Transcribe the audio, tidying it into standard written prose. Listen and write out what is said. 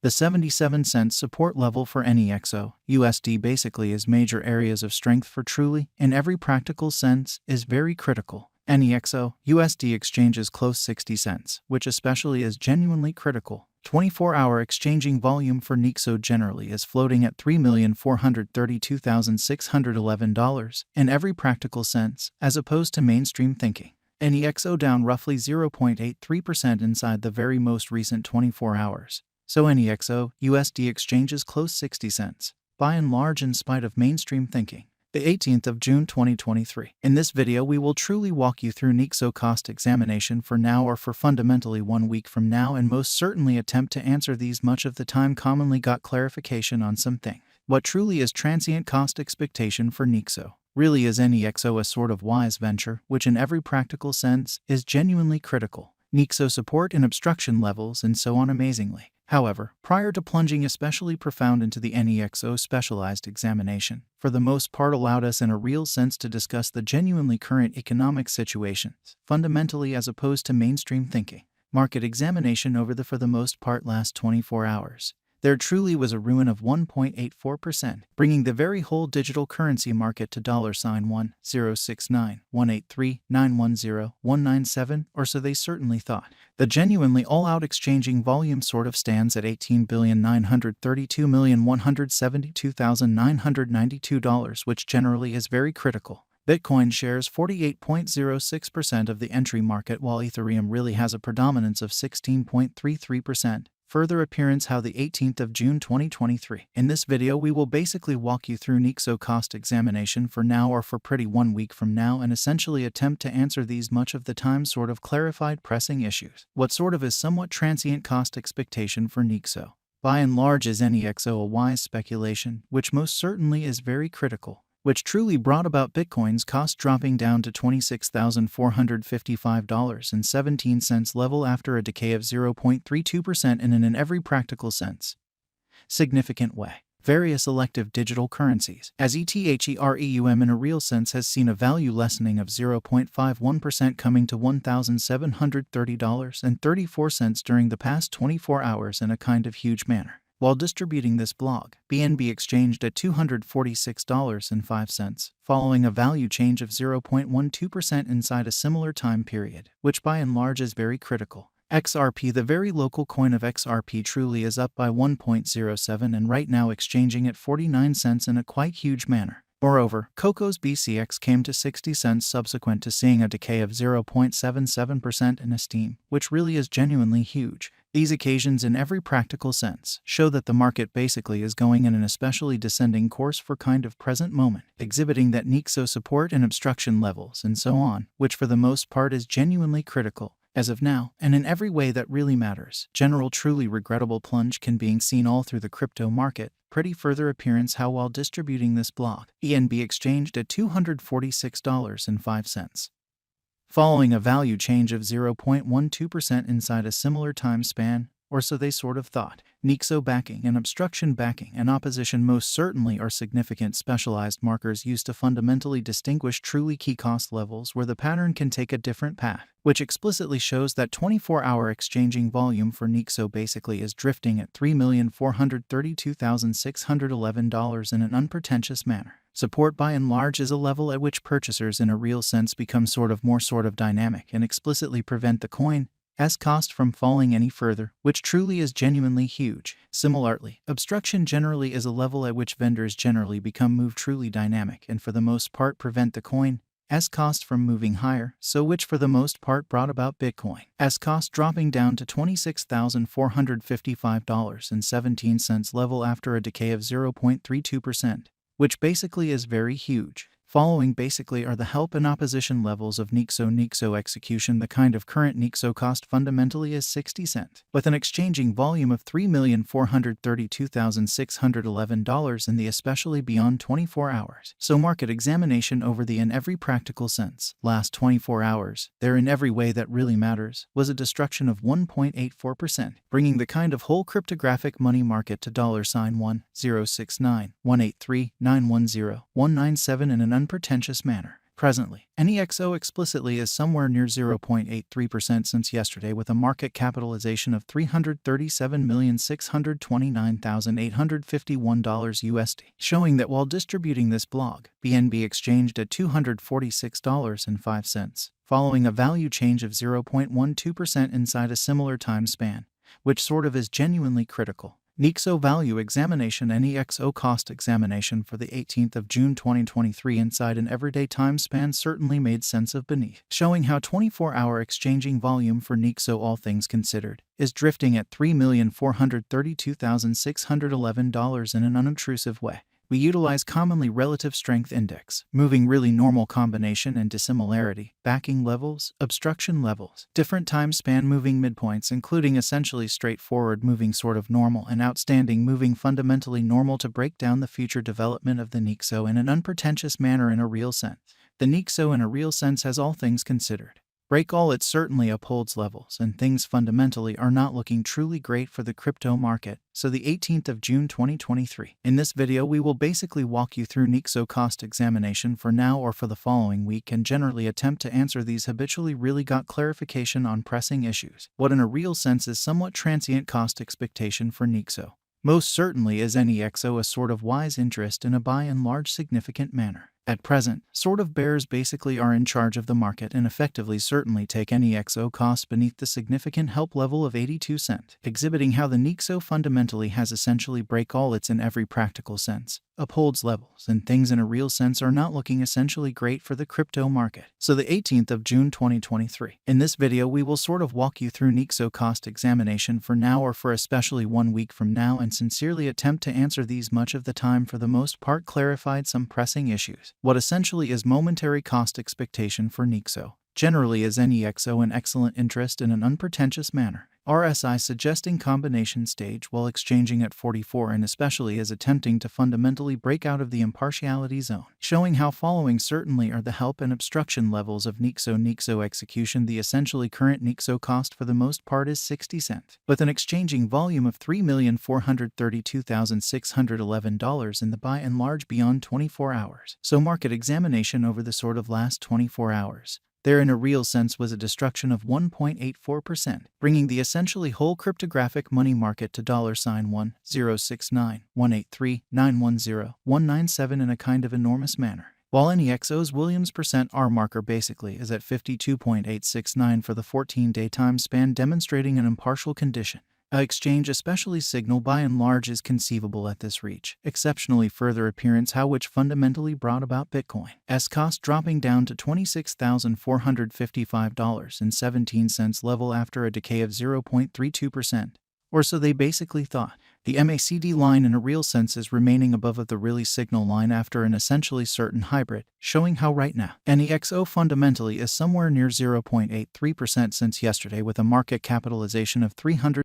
The 77-cent support level for Nexo USD basically is major areas of strength for truly, in every practical sense, is very critical. Nexo USD exchange is close 60 cents, which especially is genuinely critical. 24-hour exchanging volume for Nexo generally is floating at $3,432,611 in every practical sense, as opposed to mainstream thinking. Nexo down roughly 0.83% inside the very most recent 24 hours. So Nexo USD exchange is close 60 cents, by and large in spite of mainstream thinking. The 18th of June 2023. In this video we will truly walk you through Nexo cost examination for now or for fundamentally 1 week from now, and most certainly attempt to answer these much of the time commonly got clarification on something. What truly is transient cost expectation for Nexo? Really is Nexo a sort of wise venture, which in every practical sense is genuinely critical? Nexo support and obstruction levels and so on amazingly. However, prior to plunging especially profound into the Nexo specialized examination, for the most part allowed us in a real sense to discuss the genuinely current economic situations, fundamentally as opposed to mainstream thinking. Market examination over the for the most part last 24 hours. There truly was a ruin of 1.84%, bringing the very whole digital currency market to $1,069,183,910,197, or so they certainly thought. The genuinely all-out exchanging volume sort of stands at $18,932,172,992, which generally is very critical. Bitcoin shares 48.06% of the entry market, while Ethereum really has a predominance of 16.33%. Further appearance how the 18th of June 2023. In this video we will basically walk you through Nexo cost examination for now or for pretty 1 week from now, and essentially attempt to answer these much of the time sort of clarified pressing issues. What sort of is somewhat transient cost expectation for Nexo? By and large is Nexo a wise speculation, which most certainly is very critical, which truly brought about Bitcoin's cost dropping down to $26,455.17 level after a decay of 0.32% in an every practical sense significant way. Various elective digital currencies, as Ethereum in a real sense has seen a value lessening of 0.51% coming to $1,730.34 during the past 24 hours in a kind of huge manner. While distributing this blog, BNB exchanged at $246.05, following a value change of 0.12% inside a similar time period, which by and large is very critical. XRP, the very local coin of XRP, truly is up by 1.07 and right now exchanging at 49 cents in a quite huge manner. Moreover, Coco's BCX came to 60 cents subsequent to seeing a decay of 0.77% in esteem, which really is genuinely huge. These occasions in every practical sense show that the market basically is going in an especially descending course for kind of present moment, exhibiting that Nexo support and obstruction levels and so on, which for the most part is genuinely critical. As of now, and in every way that really matters, general truly regrettable plunge can being seen all through the crypto market. Pretty further appearance how while distributing this blog, BNB exchanged at $246.05. Following a value change of 0.12% inside a similar time span, or so they sort of thought. Nexo backing and obstruction backing and opposition most certainly are significant specialized markers used to fundamentally distinguish truly key cost levels where the pattern can take a different path, which explicitly shows that 24-hour exchanging volume for Nexo basically is drifting at $3,432,611 in an unpretentious manner. Support by and large is a level at which purchasers in a real sense become more dynamic and explicitly prevent the coin's cost from falling any further, which truly is genuinely huge. Similarly, obstruction generally is a level at which vendors generally become truly dynamic and for the most part prevent the coin's cost from moving higher, so which for the most part brought about Bitcoin's cost dropping down to $26,455.17 level after a decay of 0.32%, which basically is very huge. Following basically are the help and opposition levels of Nexo execution. The kind of current Nexo cost fundamentally is 60 cents, with an exchanging volume of $3,432,611 in the especially beyond 24 hours. So market examination over the in every practical sense, last 24 hours, there in every way that really matters, was a destruction of 1.84%, bringing the kind of whole cryptographic money market to $1,069,183,910,197 in an unpretentious manner. Presently, Nexo explicitly is somewhere near 0.83% since yesterday with a market capitalization of $337,629,851 USD, showing that while distributing this blog, BNB exchanged at $246.05, following a value change of 0.12% inside a similar time span, which sort of is genuinely critical. Nexo value examination Nexo cost examination for the 18th of June 2023 inside an everyday time span certainly made sense of beneath, showing how 24-hour exchanging volume for Nexo all things considered is drifting at $3,432,611 in an unobtrusive way. We utilize commonly relative strength index, moving really normal combination and dissimilarity, backing levels, obstruction levels, different time span moving midpoints including essentially straightforward moving sort of normal and outstanding moving fundamentally normal to break down the future development of the Nexo in an unpretentious manner in a real sense. The Nexo in a real sense has all things considered. Break all, it certainly upholds levels, and things fundamentally are not looking truly great for the crypto market. So the 18th of June 2023. In this video we will basically walk you through Nexo cost examination for now or for the following week and generally attempt to answer these habitually really got clarification on pressing issues. What in a real sense is somewhat transient cost expectation for Nexo. Most certainly is Nexo a sort of wise interest in a by and large significant manner. At present, sort of bears basically are in charge of the market and effectively certainly take Nexo cost beneath the significant help level of 82 cents, exhibiting how the Nexo fundamentally has essentially break all its in every practical sense, upholds levels, and things in a real sense are not looking essentially great for the crypto market. So the 18th of June 2023. In this video we will sort of walk you through Nexo cost examination for now or for especially 1 week from now and sincerely attempt to answer these much of the time for the most part clarified some pressing issues. What essentially is momentary cost expectation for Nexo. Generally is Nexo an excellent interest in an unpretentious manner. RSI suggesting combination stage while exchanging at 44 and especially is attempting to fundamentally break out of the impartiality zone, showing how following certainly are the help and obstruction levels of Nexo execution. The essentially current Nexo cost for the most part is 60 cents, with an exchanging volume of $3,432,611 in the by and large beyond 24 hours. So market examination over the sort of last 24 hours. There in a real sense was a destruction of 1.84%, bringing the essentially whole cryptographic money market to $1,069,183,910,197 in a kind of enormous manner. While Nexo's Williams % R marker basically is at 52.869 for the 14-day time span demonstrating an impartial condition. Exchange especially signal by and large is conceivable at this reach. Exceptionally further appearance how which fundamentally brought about Bitcoin's cost dropping down to $26,455.17 level after a decay of 0.32%. Or so they basically thought. The MACD line in a real sense is remaining above the really signal line after an essentially certain hybrid, showing how right now Nexo fundamentally is somewhere near 0.83% since yesterday with a market capitalization of $300